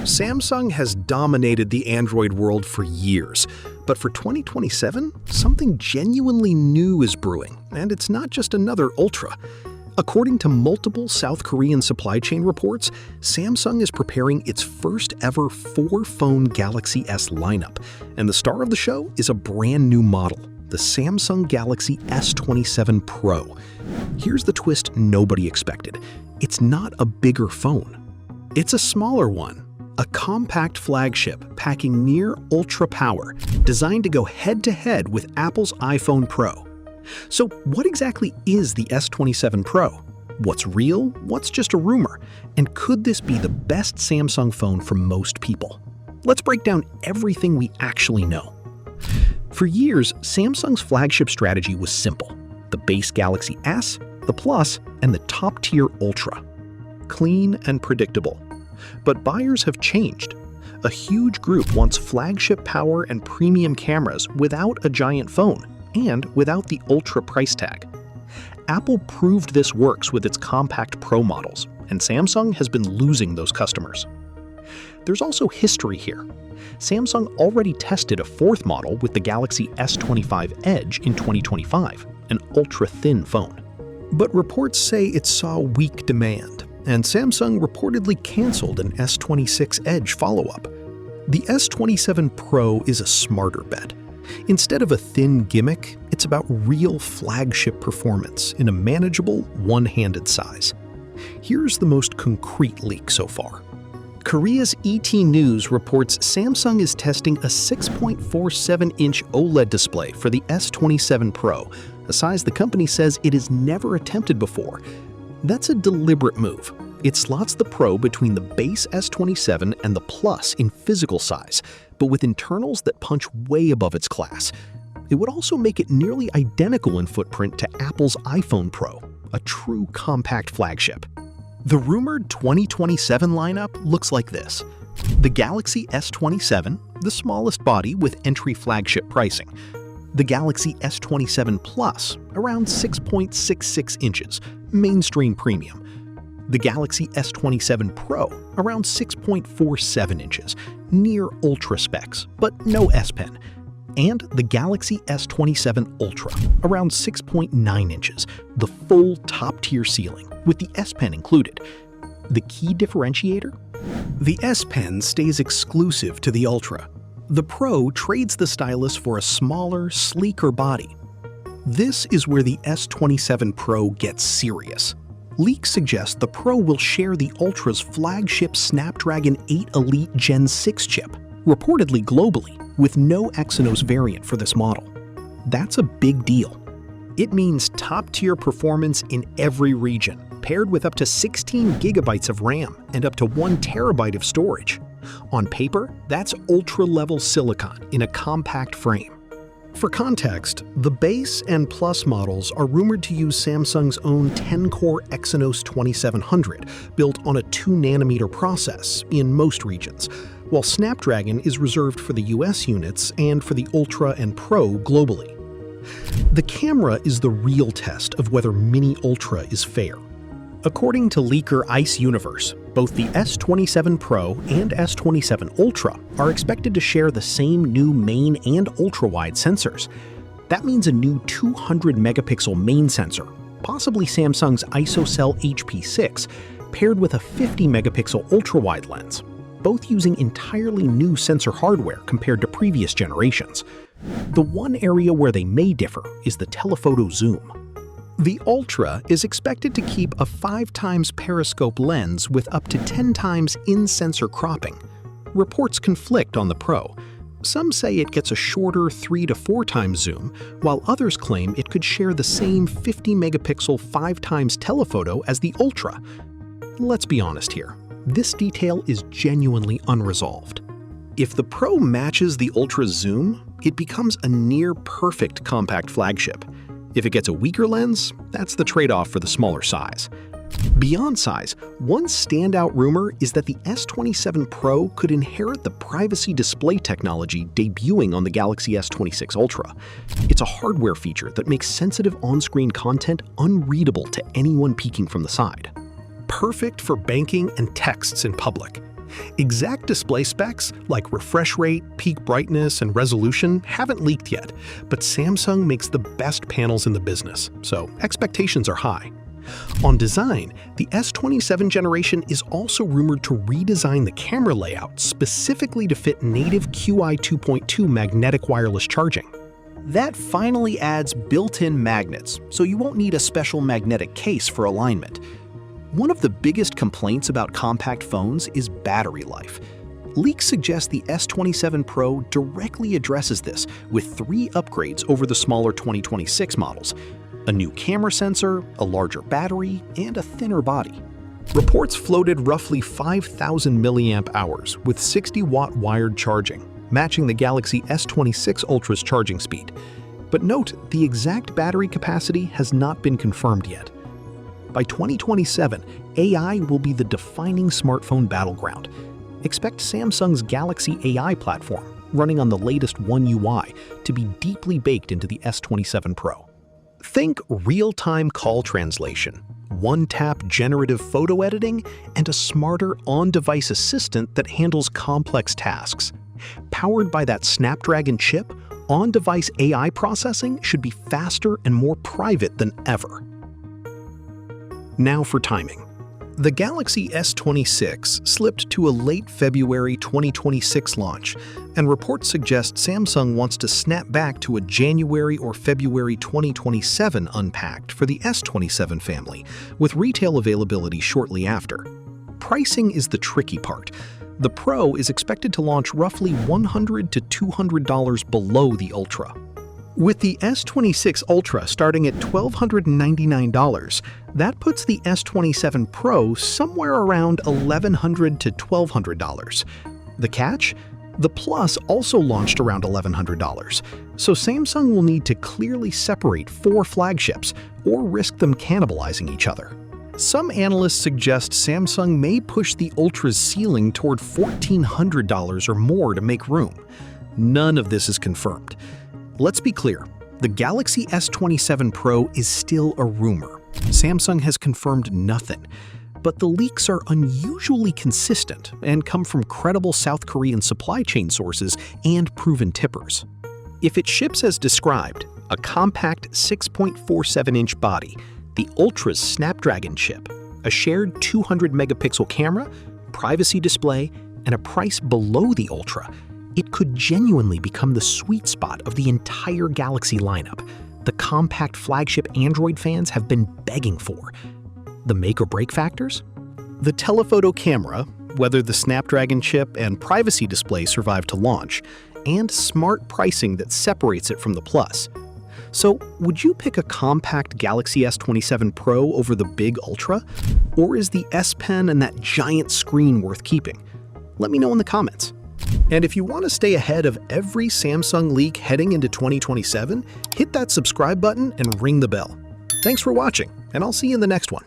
Samsung has dominated the Android world for years, but for 2027, something genuinely new is brewing, and it's not just another Ultra. According to multiple South Korean supply chain reports, Samsung is preparing its first ever 4-phone Galaxy S lineup, and the star of the show is a brand new model, the Samsung Galaxy S27 Pro. Here's the twist nobody expected. It's not a bigger phone. It's a smaller one. A compact flagship packing near ultra power, designed to go head-to-head with Apple's iPhone Pro. So what exactly is the S27 Pro? What's real? What's just a rumor? And could this be the best Samsung phone for most people? Let's break down everything we actually know. For years, Samsung's flagship strategy was simple: the base Galaxy S, the Plus, and the top-tier Ultra. Clean and predictable. But buyers have changed. A huge group wants flagship power and premium cameras without a giant phone and without the Ultra price tag. Apple proved this works with its compact Pro models, and Samsung has been losing those customers. There's also history here. Samsung already tested a fourth model with the Galaxy S25 Edge in 2025, an ultra-thin phone. But reports say it saw weak demand, and Samsung reportedly canceled an S26 Edge follow-up. The S27 Pro is a smarter bet. Instead of a thin gimmick, it's about real flagship performance in a manageable, one-handed size. Here's the most concrete leak so far. Korea's ET News reports Samsung is testing a 6.47-inch OLED display for the S27 Pro, a size the company says it has never attempted before. That's a deliberate move. It slots the Pro between the base S27 and the Plus in physical size, but with internals that punch way above its class. It would also make it nearly identical in footprint to Apple's iPhone Pro, a true compact flagship. The rumored 2027 lineup looks like this: the Galaxy S27, the smallest body with entry flagship pricing; the Galaxy S27 Plus, around 6.66 inches, mainstream premium; the Galaxy S27 Pro, around 6.47 inches, near Ultra specs, but no S Pen; and the Galaxy S27 Ultra, around 6.9 inches, the full top-tier ceiling, with the S Pen included. The key differentiator? The S Pen stays exclusive to the Ultra. The Pro trades the stylus for a smaller, sleeker body. This is where the S27 Pro gets serious. Leaks suggest the Pro will share the Ultra's flagship Snapdragon 8 Elite Gen 6 chip, reportedly globally, with no Exynos variant for this model. That's a big deal. It means top-tier performance in every region, paired with up to 16 gigabytes of RAM and up to 1 terabyte of storage. On paper, that's ultra-level silicon in a compact frame. For context, the base and Plus models are rumored to use Samsung's own 10-core Exynos 2700, built on a 2nm process in most regions, while Snapdragon is reserved for the US units and for the Ultra and Pro globally. The camera is the real test of whether Mini Ultra is fair. According to leaker Ice Universe, both the S27 Pro and S27 Ultra are expected to share the same new main and ultrawide sensors. That means a new 200-megapixel main sensor, possibly Samsung's ISOCELL HP6, paired with a 50-megapixel ultrawide lens, both using entirely new sensor hardware compared to previous generations. The one area where they may differ is the telephoto zoom. The Ultra is expected to keep a 5x periscope lens with up to 10x in-sensor cropping. Reports conflict on the Pro. Some say it gets a shorter 3 to 4x zoom, while others claim it could share the same 50-megapixel 5x telephoto as the Ultra. Let's be honest here, this detail is genuinely unresolved. If the Pro matches the Ultra's zoom, it becomes a near-perfect compact flagship. If it gets a weaker lens, that's the trade-off for the smaller size. Beyond size, one standout rumor is that the S27 Pro could inherit the privacy display technology debuting on the Galaxy S26 Ultra. It's a hardware feature that makes sensitive on-screen content unreadable to anyone peeking from the side. Perfect for banking and texts in public. Exact display specs, like refresh rate, peak brightness, and resolution, haven't leaked yet, but Samsung makes the best panels in the business, so expectations are high. On design, the S27 generation is also rumored to redesign the camera layout specifically to fit native QI 2.2 magnetic wireless charging. That finally adds built-in magnets, so you won't need a special magnetic case for alignment. One of the biggest complaints about compact phones is battery life. Leaks suggest the S27 Pro directly addresses this with 3 upgrades over the smaller 2026 models: a new camera sensor, a larger battery, and a thinner body. Reports floated roughly 5,000 mAh with 60-watt wired charging, matching the Galaxy S26 Ultra's charging speed. But note, the exact battery capacity has not been confirmed yet. By 2027, AI will be the defining smartphone battleground. Expect Samsung's Galaxy AI platform, running on the latest One UI, to be deeply baked into the S27 Pro. Think real-time call translation, one-tap generative photo editing, and a smarter on-device assistant that handles complex tasks. Powered by that Snapdragon chip, on-device AI processing should be faster and more private than ever. Now for timing. The Galaxy S26 slipped to a late February 2026 launch, and reports suggest Samsung wants to snap back to a January or February 2027 unpacked for the S27 family, with retail availability shortly after. Pricing is the tricky part. The Pro is expected to launch roughly $100 to $200 below the Ultra. With the S26 Ultra starting at $1,299, that puts the S27 Pro somewhere around $1,100 to $1,200. The catch? The Plus also launched around $1,100, so Samsung will need to clearly separate 4 flagships or risk them cannibalizing each other. Some analysts suggest Samsung may push the Ultra's ceiling toward $1,400 or more to make room. None of this is confirmed. Let's be clear, the Galaxy S27 Pro is still a rumor. Samsung has confirmed nothing, but the leaks are unusually consistent and come from credible South Korean supply chain sources and proven tippers. If it ships as described, a compact 6.47-inch body, the Ultra's Snapdragon chip, a shared 200-megapixel camera, privacy display, and a price below the Ultra, it could genuinely become the sweet spot of the entire Galaxy lineup, the compact flagship Android fans have been begging for. The make or break factors? The telephoto camera, whether the Snapdragon chip and privacy display survive to launch, and smart pricing that separates it from the Plus. So, would you pick a compact Galaxy S27 Pro over the big Ultra? Or is the S Pen and that giant screen worth keeping? Let me know in the comments. And if you want to stay ahead of every Samsung leak heading into 2027, hit that subscribe button and ring the bell. Thanks for watching, and I'll see you in the next one.